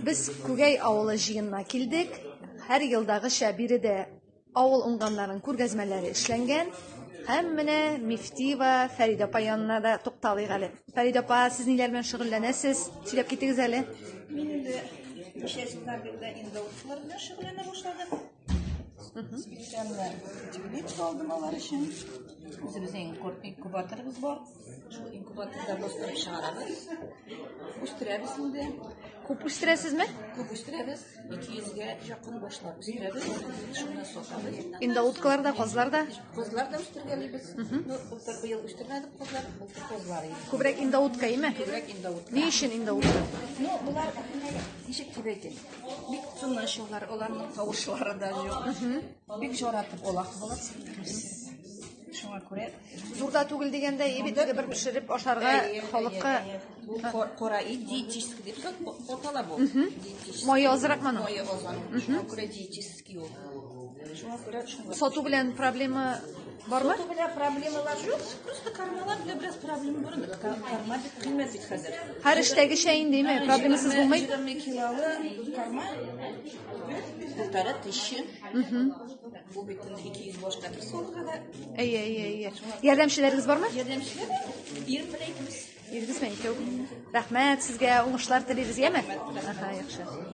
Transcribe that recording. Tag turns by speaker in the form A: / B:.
A: Biz Күгей авылы җыенына килдек. Һәр елдагыча биредә авыл уңганнарын күргәзмәләре эшләнгән. Һәм менә Мифтиева, Фәридә апа янына да тукталыйк әле. Фәридә апа, сез ниләр белән шөгыльләнәсез? Сөйләп китегез әле.
B: Мин инде чәчкәләрдә инде утлар белән шөгыльләнә башладым. Специально теплица алдым алар өчен. Үзебезнең инкубаторыбыз бар. Шул инкубаторда бастырып чыгарабыз. Үстерәбез инде.
A: Күп үстерәсезме?
B: Күп үстерәбез. 200гә якын башлап үстерәбез. Шуны сатабыз.
A: Инде уткаларда, козларда.
B: Козлар да үстергәнбез. Былтыр быел үстермәдек козлар, былтыр козлар иде.
A: Күбрәк инде утка име?
B: Күбрәк инде утка.
A: Ни өчен инде утка?
B: Ну, булар ничек дип әйтим. Бик тынычлар, аларның тавышлары да юк. Бик жаратып алак булат. Шуңа күрә
A: Зурда түгел дигәндә, ибетегә бер пешереп ашарга халыкка
B: кора ит диетический дип атала бу.
A: мае азракмы?
B: Мае азан. Шуңа күрә диетический ул. Шуңа күрә шуңа.
A: Сату белән проблема бармы?
B: Сату белән проблемалар юк. Просто кармалар белән бераз проблема бар инде. Карма бик кыйммәт бит хәзер.
A: Һәр эштәгечә инде, проблемасыз булмый.
B: 20 килолы карма. Полтора тысячи. Бу бит 200 башка тырсалга да.
A: Әйе. Ярдәмчеләрегез бармы?
B: Ярдәмчеләр 20 белән икебез.
A: Иргизме икәү? Рәхмәт сезгә, уңышлар телибез, яме? Аха, яхшы.